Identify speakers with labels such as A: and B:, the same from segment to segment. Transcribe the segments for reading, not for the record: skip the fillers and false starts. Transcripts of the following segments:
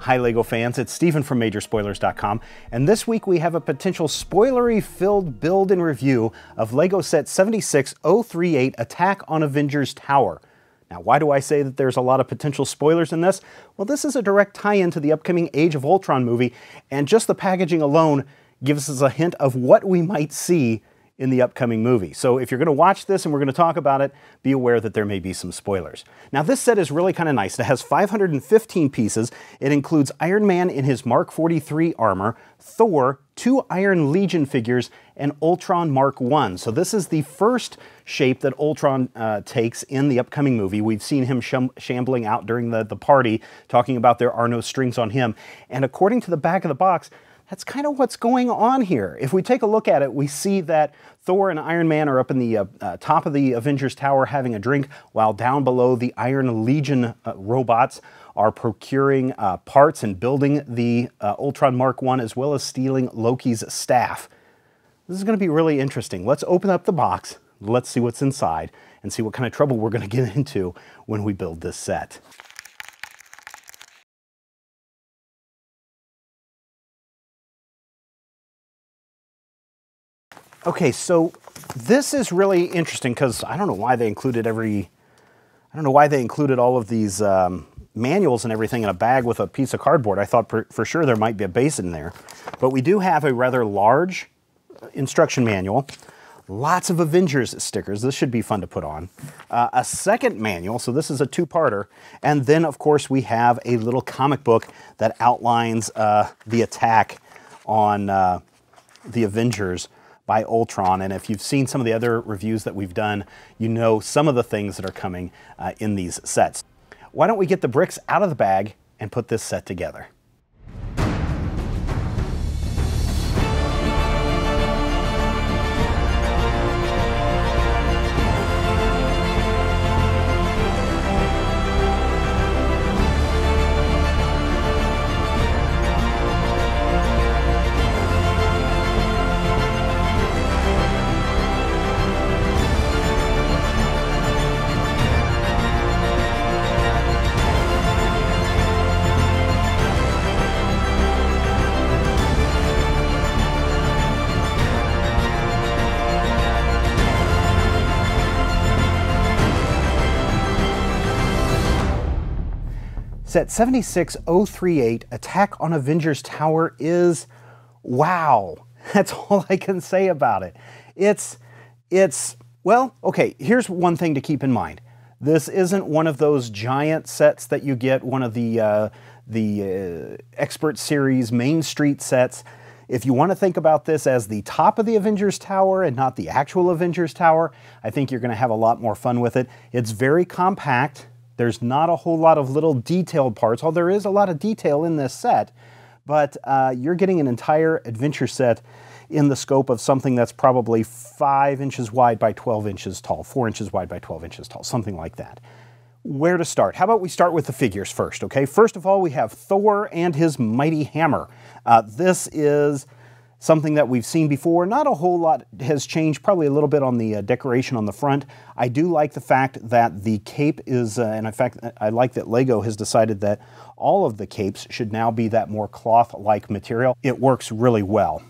A: Hi LEGO fans, it's Stephen from Majorspoilers.com, and this week we have a potential spoilery-filled build and review of LEGO set 76038 Attack on Avengers Tower. Now, why do I say that there's a lot of potential spoilers in this? Well, this is a direct tie-in to the upcoming Age of Ultron movie, and just the packaging alone gives us a hint of what we might see in the upcoming movie. So if you're going to watch this and we're going to talk about it, be aware that there may be some spoilers. Now, this set is really kind of nice. It has 515 pieces. It includes Iron Man in his Mark 43 armor, Thor, 2 Iron Legion figures, and Ultron Mark 1. So this is the first shape that Ultron takes in the upcoming movie. We've seen him shambling out during the party, talking about there are no strings on him. And according to the back of the box, that's kind of what's going on here. If we take a look at it, we see that Thor and Iron Man are up in the top of the Avengers Tower having a drink, while down below the Iron Legion robots are procuring parts and building the Ultron Mark 1, as well as stealing Loki's staff. This is going to be really interesting. Let's open up the box, let's see what's inside, and see what kind of trouble we're going to get into when we build this set. Okay, so this is really interesting because I don't know why they included all of these manuals and everything in a bag with a piece of cardboard. I thought for sure there might be a base in there. But we do have a rather large instruction manual, lots of Avengers stickers. This should be fun to put on. A second manual, so this is a two-parter. And then, of course, we have a little comic book that outlines the attack on the Avengers by Ultron. And if you've seen some of the other reviews that we've done, you know some of the things that are coming in these sets. Why don't we get the bricks out of the bag and put this set together? Set 76038 Attack on Avengers Tower is wow. That's all I can say about it. Well, okay, here's one thing to keep in mind. This isn't one of those giant sets that you get, one of the Expert Series Main Street sets. If you want to think about this as the top of the Avengers Tower and not the actual Avengers Tower, I think you're going to have a lot more fun with it. It's very compact. There's not a whole lot of little detailed parts, although there is a lot of detail in this set, but you're getting an entire adventure set in the scope of something that's probably 5 inches wide by 12 inches tall, 4 inches wide by 12 inches tall, something like that. Where to start? How about we start with the figures first, okay? First of all, we have Thor and his mighty hammer. This is something that we've seen before. Not a whole lot has changed, probably a little bit on the decoration on the front. I do like the fact that the cape is, and in fact, I like that LEGO has decided that all of the capes should now be that more cloth-like material. It works really well.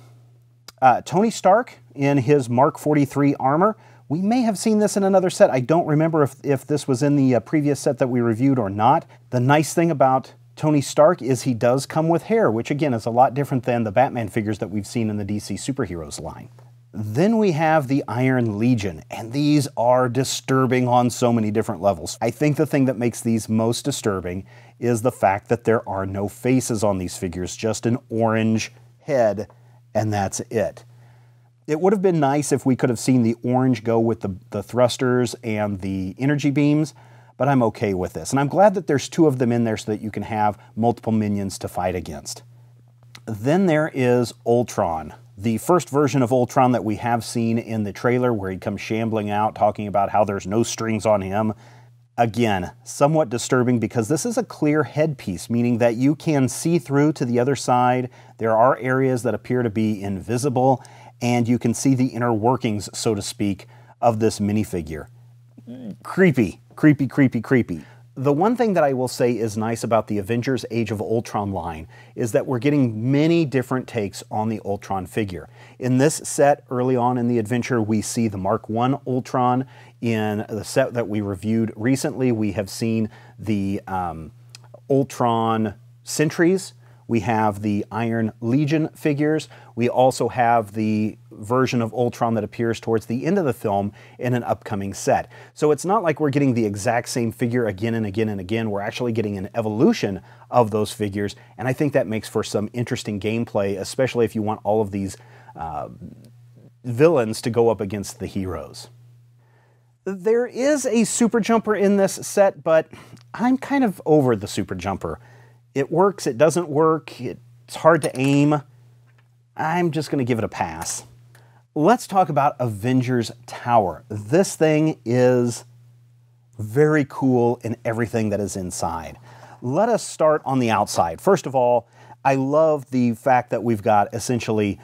A: Tony Stark in his Mark 43 armor. We may have seen this in another set. I don't remember if this was in the previous set that we reviewed or not. The nice thing about Tony Stark is he does come with hair, which again is a lot different than the Batman figures that we've seen in the DC Superheroes line. Then we have the Iron Legion, and these are disturbing on so many different levels. I think the thing that makes these most disturbing is the fact that there are no faces on these figures, just an orange head, and that's it. It would have been nice if we could have seen the orange go with the thrusters and the energy beams, but I'm okay with this. And I'm glad that there's 2 of them in there so that you can have multiple minions to fight against. Then there is Ultron, the first version of Ultron that we have seen in the trailer where he comes shambling out talking about how there's no strings on him. Again, somewhat disturbing because this is a clear headpiece, meaning that you can see through to the other side. There are areas that appear to be invisible, and you can see the inner workings, so to speak, of this minifigure. Creepy, creepy, creepy, creepy. The one thing that I will say is nice about the Avengers Age of Ultron line is that we're getting many different takes on the Ultron figure. In this set, early on in the adventure, we see the Mark I Ultron. In the set that we reviewed recently, we have seen the Ultron Sentries. We have the Iron Legion figures. We also have the version of Ultron that appears towards the end of the film in an upcoming set. So it's not like we're getting the exact same figure again and again and again. We're actually getting an evolution of those figures, and I think that makes for some interesting gameplay, especially if you want all of these villains to go up against the heroes. There is a super jumper in this set, but I'm kind of over the super jumper. It works, it doesn't work, it's hard to aim. I'm just going to give it a pass. Let's talk about Avengers Tower. This thing is very cool in everything that is inside. Let us start on the outside. First of all, I love the fact that we've got essentially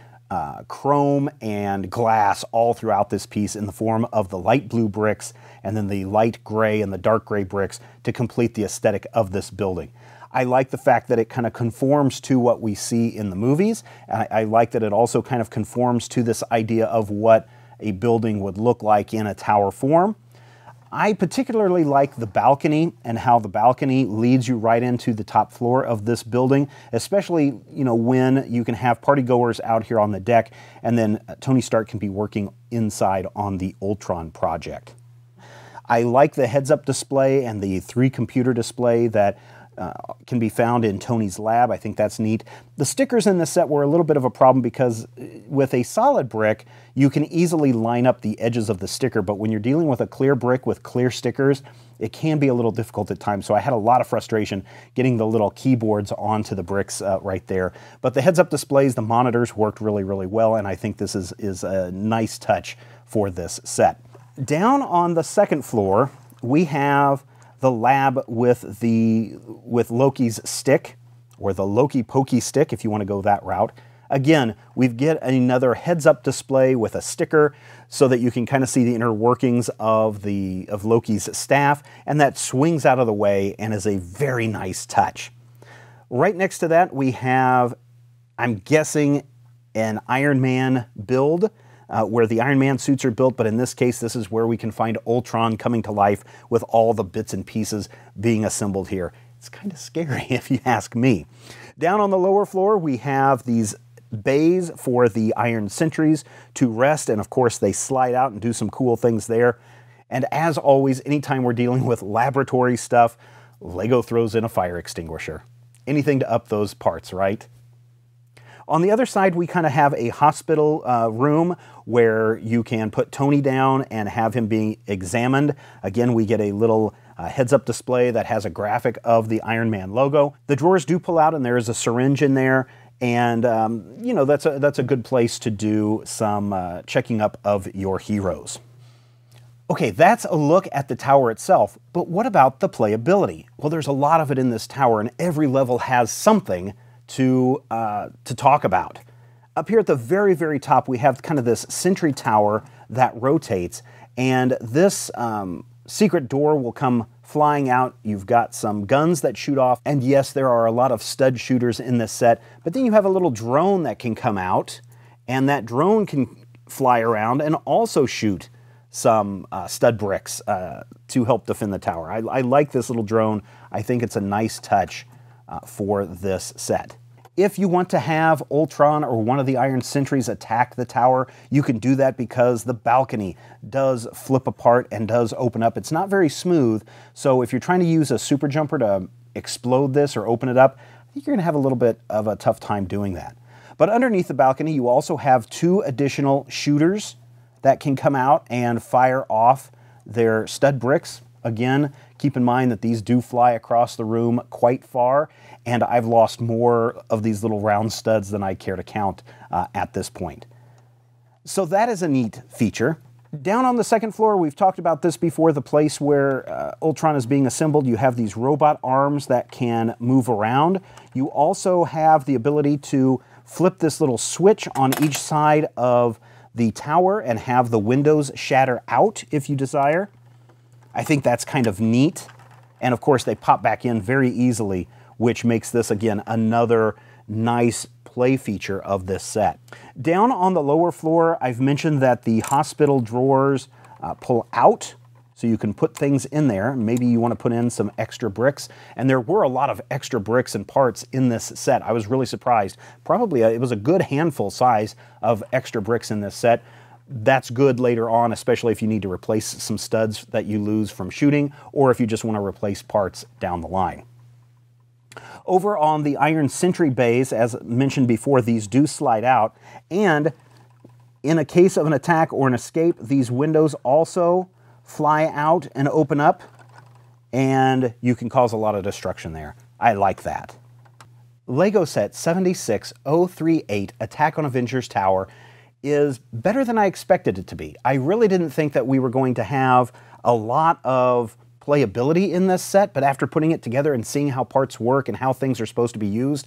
A: chrome and glass all throughout this piece in the form of the light blue bricks and then the light gray and the dark gray bricks to complete the aesthetic of this building. I like the fact that it kind of conforms to what we see in the movies. I like that it also kind of conforms to this idea of what a building would look like in a tower form. I particularly like the balcony and how the balcony leads you right into the top floor of this building, especially, you know, when you can have partygoers out here on the deck and then Tony Stark can be working inside on the Ultron project. I like the heads-up display and the 3-computer display that can be found in Tony's lab. I think that's neat. The stickers in this set were a little bit of a problem because with a solid brick, you can easily line up the edges of the sticker, but when you're dealing with a clear brick with clear stickers, it can be a little difficult at times. So I had a lot of frustration getting the little keyboards onto the bricks right there. But the heads-up displays, the monitors worked really, really well, and I think this is a nice touch for this set. Down on the second floor, we have the lab with Loki's stick, or the Loki pokey stick if you want to go that route. Again, we get another heads-up display with a sticker so that you can kind of see the inner workings of Loki's staff, and that swings out of the way and is a very nice touch. Right next to that we have, I'm guessing, an Iron Man build, where the Iron Man suits are built, but in this case, this is where we can find Ultron coming to life with all the bits and pieces being assembled here. It's kind of scary if you ask me. Down on the lower floor, we have these bays for the Iron Sentries to rest, and of course, they slide out and do some cool things there. And as always, anytime we're dealing with laboratory stuff, Lego throws in a fire extinguisher. Anything to up those parts, right? On the other side, we kind of have a hospital room where you can put Tony down and have him being examined. Again, we get a little heads-up display that has a graphic of the Iron Man logo. The drawers do pull out and there is a syringe in there, and you know, that's a good place to do some checking up of your heroes. Okay, that's a look at the tower itself, but what about the playability? Well, there's a lot of it in this tower, and every level has something to talk about. Up here at the very, very top, we have kind of this sentry tower that rotates, and this secret door will come flying out. You've got some guns that shoot off, and yes, there are a lot of stud shooters in this set, but then you have a little drone that can come out, and that drone can fly around and also shoot some stud bricks to help defend the tower. I like this little drone. I think it's a nice touch for this set. If you want to have Ultron or one of the Iron Sentries attack the tower, you can do that because the balcony does flip apart and does open up. It's not very smooth, so if you're trying to use a super jumper to explode this or open it up, I think you're going to have a little bit of a tough time doing that. But underneath the balcony, you also have 2 additional shooters that can come out and fire off their stud bricks. Again, keep in mind that these do fly across the room quite far, and I've lost more of these little round studs than I care to count at this point. So that is a neat feature. Down on the second floor, we've talked about this before, the place where Ultron is being assembled. You have these robot arms that can move around. You also have the ability to flip this little switch on each side of the tower and have the windows shatter out if you desire. I think that's kind of neat. And of course, they pop back in very easily, which makes this, again, another nice play feature of this set. Down on the lower floor, I've mentioned that the hospital drawers pull out, so you can put things in there. Maybe you want to put in some extra bricks. And there were a lot of extra bricks and parts in this set. I was really surprised. Probably it was a good handful size of extra bricks in this set. That's good later on, especially if you need to replace some studs that you lose from shooting, or if you just want to replace parts down the line. Over on the Iron Sentry bays, as mentioned before, these do slide out. And in a case of an attack or an escape, these windows also fly out and open up, and you can cause a lot of destruction there. I like that. Lego set 76038 Attack on Avengers Tower is better than I expected it to be. I really didn't think that we were going to have a lot of playability in this set, but after putting it together and seeing how parts work and how things are supposed to be used,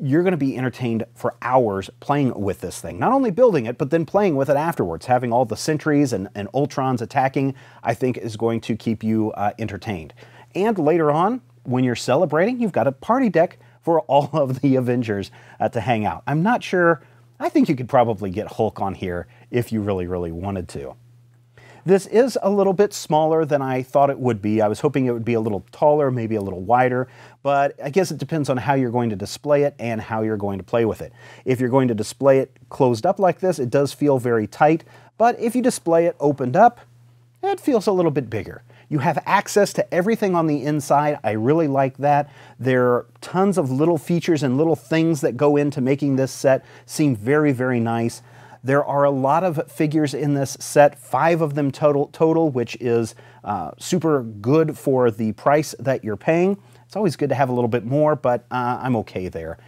A: you're going to be entertained for hours playing with this thing. Not only building it, but then playing with it afterwards. Having all the sentries and Ultrons attacking, I think, is going to keep you entertained. And later on, when you're celebrating, you've got a party deck for all of the Avengers to hang out. I'm not sure. I think you could probably get Hulk on here if you really, really wanted to. This is a little bit smaller than I thought it would be. I was hoping it would be a little taller, maybe a little wider, but I guess it depends on how you're going to display it and how you're going to play with it. If you're going to display it closed up like this, it does feel very tight, but if you display it opened up, it feels a little bit bigger. You have access to everything on the inside. I really like that. There are tons of little features and little things that go into making this set seem very, very nice. There are a lot of figures in this set, 5 of them total, which is super good for the price that you're paying. It's always good to have a little bit more, but I'm okay there.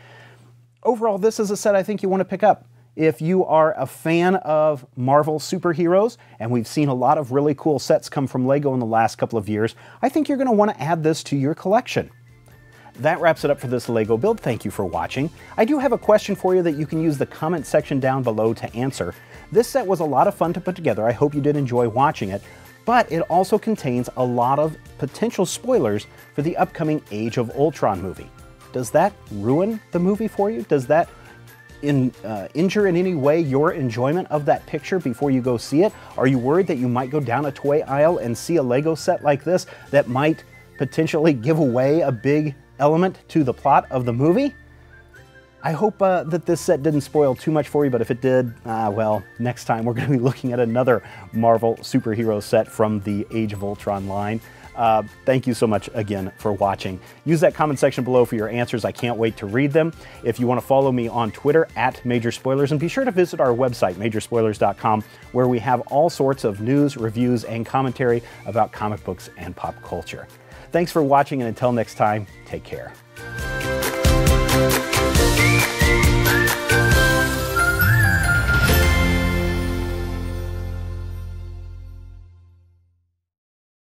A: Overall, this is a set I think you want to pick up. If you are a fan of Marvel superheroes, and we've seen a lot of really cool sets come from Lego in the last couple of years, I think you're going to want to add this to your collection. That wraps it up for this Lego build. Thank you for watching. I do have a question for you that you can use the comment section down below to answer. This set was a lot of fun to put together. I hope you did enjoy watching it, but it also contains a lot of potential spoilers for the upcoming Age of Ultron movie. Does that ruin the movie for you? Does that injure in any way your enjoyment of that picture before you go see it? Are you worried that you might go down a toy aisle and see a Lego set like this that might potentially give away a big element to the plot of the movie? I hope that this set didn't spoil too much for you, but if it did, well, next time we're going to be looking at another Marvel superhero set from the Age of Ultron line. Thank you so much again for watching. Use that comment section below for your answers. I can't wait to read them. If you want to follow me on Twitter @MajorSpoilers, and be sure to visit our website, majorspoilers.com, where we have all sorts of news, reviews, and commentary about comic books and pop culture. Thanks for watching, and until next time, take care.